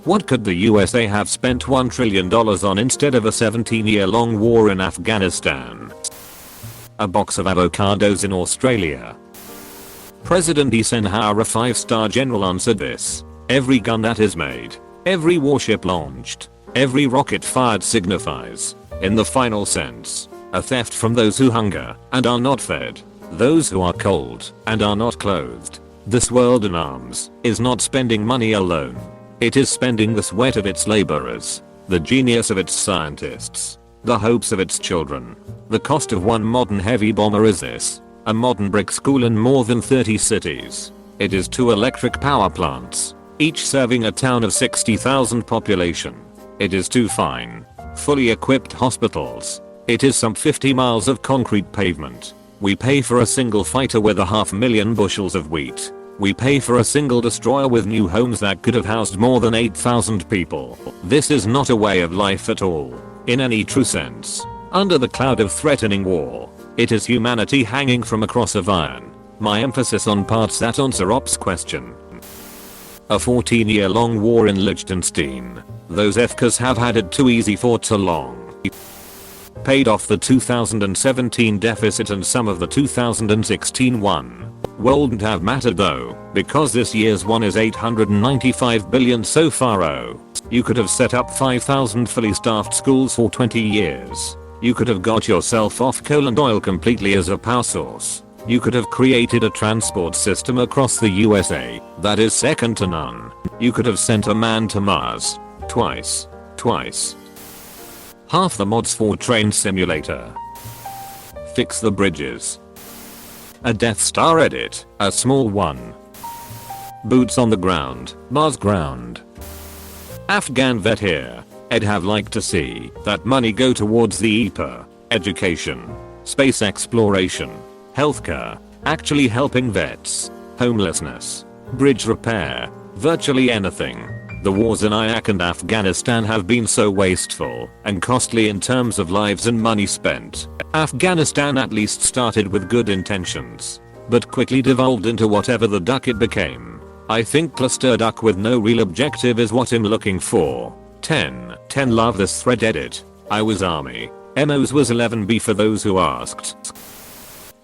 What could the USA have spent $1 trillion on instead of a 17-year-long war in Afghanistan? A box of avocados in Australia. President Eisenhower, a 5-star general, answered this. Every gun that is made, every warship launched, every rocket fired signifies, in the final sense, a theft from those who hunger and are not fed, those who are cold and are not clothed. This world in arms is not spending money alone. It is spending the sweat of its laborers, the genius of its scientists, the hopes of its children. The cost of one modern heavy bomber is this: a modern brick school in more than 30 cities. It is 2 electric power plants, each serving a town of 60,000 population. It is 2 fine, fully equipped hospitals. It is some 50 miles of concrete pavement. We pay for a single fighter with 500,000 bushels of wheat. We pay for a single destroyer with new homes that could have housed more than 8,000 people. This is not a way of life at all, in any true sense. Under the cloud of threatening war, it is humanity hanging from a cross of iron. My emphasis on parts that answer Op's question. A 14-year-long war in Liechtenstein. Those FCAs have had it too easy for too long. Paid off the 2017 deficit and some of the 2016 one. Wouldn't have mattered though, because this year's one is 895 billion so far. Oh, you could have set up 5,000 fully staffed schools for 20 years. You could have got yourself off coal and oil completely as a power source. You could have created a transport system across the USA that is second to none. You could have sent a man to Mars. Twice. Half the mods for Train Simulator. Fix the bridges. A Death Star edit, a small one. Boots on the ground, Mars ground. Afghan vet here. I'd have liked to see that money go towards the EPA, education, space exploration, healthcare, actually helping vets, homelessness, bridge repair, virtually anything. The wars in Iraq and Afghanistan have been so wasteful and costly in terms of lives and money spent. Afghanistan at least started with good intentions, but quickly devolved into whatever the duck it became. I think cluster duck with no real objective is what I'm looking for. 10 love this thread edit. I was army. MOs was 11B for those who asked.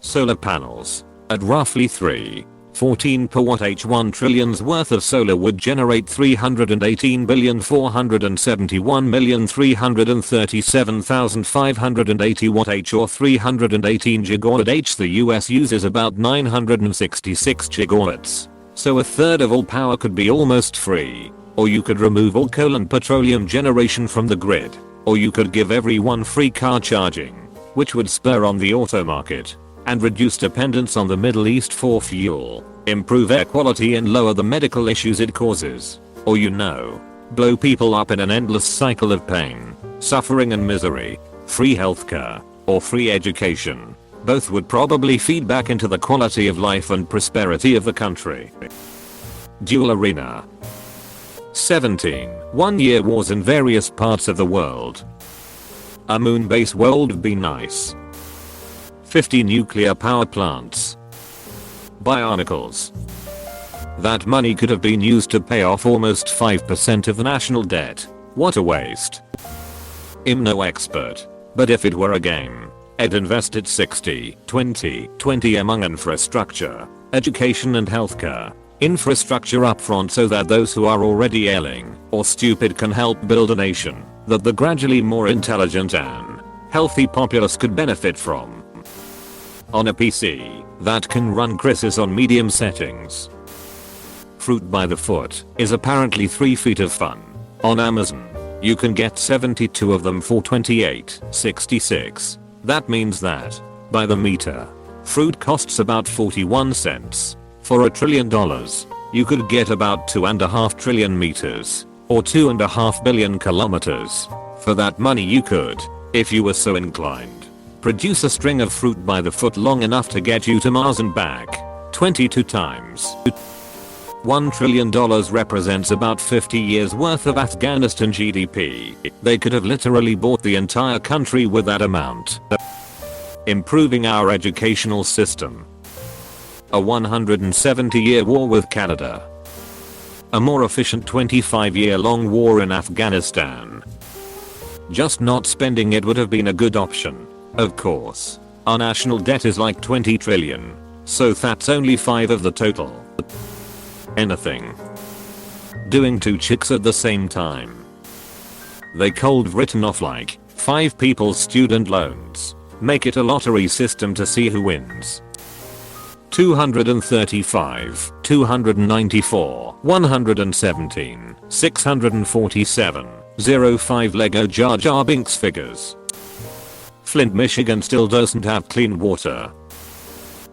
Solar panels. At roughly 3.14 per watt, H1 trillion's worth of solar would generate 318,471,337,580 watt H, or 318 gigawatt H. The US uses about 966 gigawatts. So a third of all power could be almost free. Or you could remove all coal and petroleum generation from the grid. Or you could give everyone free car charging, which would spur on the auto market and reduce dependence on the Middle East for fuel, improve air quality and lower the medical issues it causes. Or blow people up in an endless cycle of pain, suffering and misery. Free healthcare or free education. Both would probably feed back into the quality of life and prosperity of the country. Dual arena. 17 one-year wars in various parts of the world. A moon base world would be nice. 50 nuclear power plants. Bionicles. That money could have been used to pay off almost 5% of the national debt. What a waste. I'm no expert, but if it were a game, I'd invest it 60-20-20 among infrastructure, education and healthcare. Infrastructure upfront so that those who are already ailing or stupid can help build a nation that the gradually more intelligent and healthy populace could benefit from. On a PC that can run Crisis on medium settings. Fruit by the foot is apparently 3 feet of fun. On Amazon, you can get 72 of them for $28.66. That means that, by the meter, fruit costs about 41 cents. For $1 trillion, you could get about 2.5 trillion meters, or 2.5 billion kilometers. For that money you could, if you were so inclined, produce a string of fruit by the foot long enough to get you to Mars and back, 22 times. $1 trillion represents about 50 years worth of Afghanistan GDP. They could have literally bought the entire country with that amount. Improving our educational system. A 170-year war with Canada. A more efficient 25-year-long war in Afghanistan. Just not spending it would have been a good option. Of course. Our national debt is like 20 trillion. So that's only 5 of the total. Anything. Doing 2 chicks at the same time. They cold written off like 5 people's student loans. Make it a lottery system to see who wins. 235, 294, 117, 647, 05 Lego Jar Jar Binks figures. Flint, Michigan still doesn't have clean water.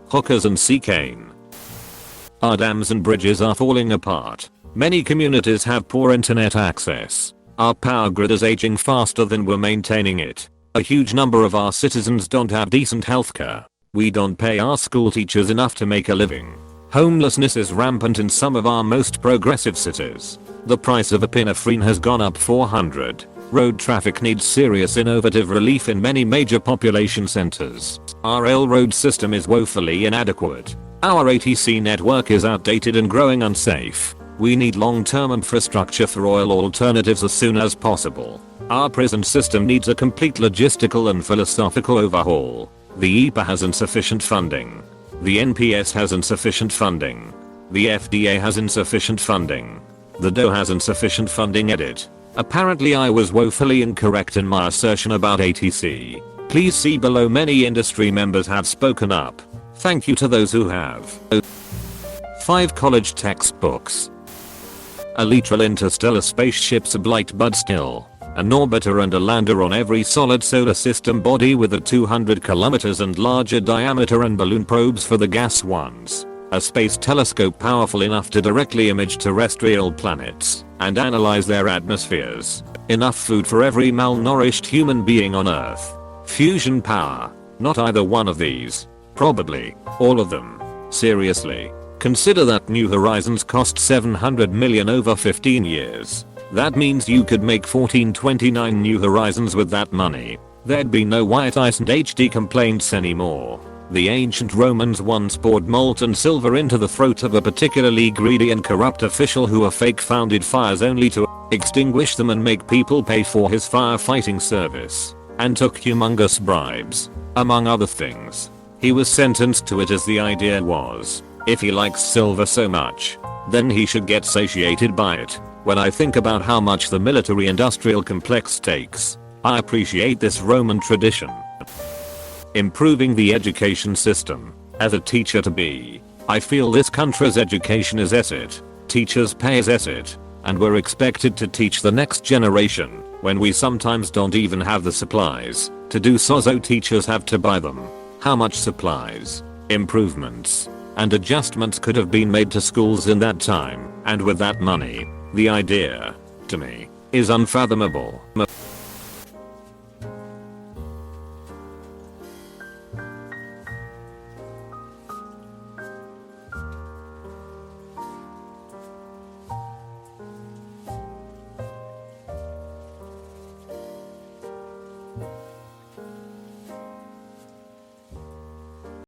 Hookers and sea cane. Our dams and bridges are falling apart. Many communities have poor internet access. Our power grid is aging faster than we're maintaining it. A huge number of our citizens don't have decent healthcare. We don't pay our school teachers enough to make a living. Homelessness is rampant in some of our most progressive cities. The price of epinephrine has gone up 400. Road traffic needs serious innovative relief in many major population centers. Our railroad system is woefully inadequate. Our ATC network is outdated and growing unsafe. We need long-term infrastructure for oil alternatives as soon as possible. Our prison system needs a complete logistical and philosophical overhaul. The EPA has insufficient funding. The NPS has insufficient funding. The FDA has insufficient funding. The DOE has insufficient funding. Edit. Apparently I was woefully incorrect in my assertion about ATC. Please see below. Many industry members have spoken up. Thank you to those who have. 5 college textbooks. A literal interstellar spaceship sublight but still. An orbiter and a lander on every solid solar system body with a 200 kilometers and larger diameter and balloon probes for the gas ones. A space telescope powerful enough to directly image terrestrial planets and analyze their atmospheres. Enough food for every malnourished human being on Earth. Fusion power. Not either one of these. Probably all of them. Seriously. Consider that New Horizons cost 700 million over 15 years. That means you could make 1429 New Horizons with that money. There'd be no white ice and HD complaints anymore. The ancient Romans once poured molten silver into the throat of a particularly greedy and corrupt official who fake founded fires only to extinguish them and make people pay for his firefighting service. And took humongous bribes. Among other things. He was sentenced to it as the idea was, if he likes silver so much, then he should get satiated by it. When I think about how much the military-industrial complex takes, I appreciate this Roman tradition. Improving the education system. As a teacher to be, I feel this country's education is asset. Teachers pay as asset, and we're expected to teach the next generation when we sometimes don't even have the supplies to do so. Teachers have to buy them. How much supplies, improvements, and adjustments could have been made to schools in that time and with that money? The idea, to me, is unfathomable.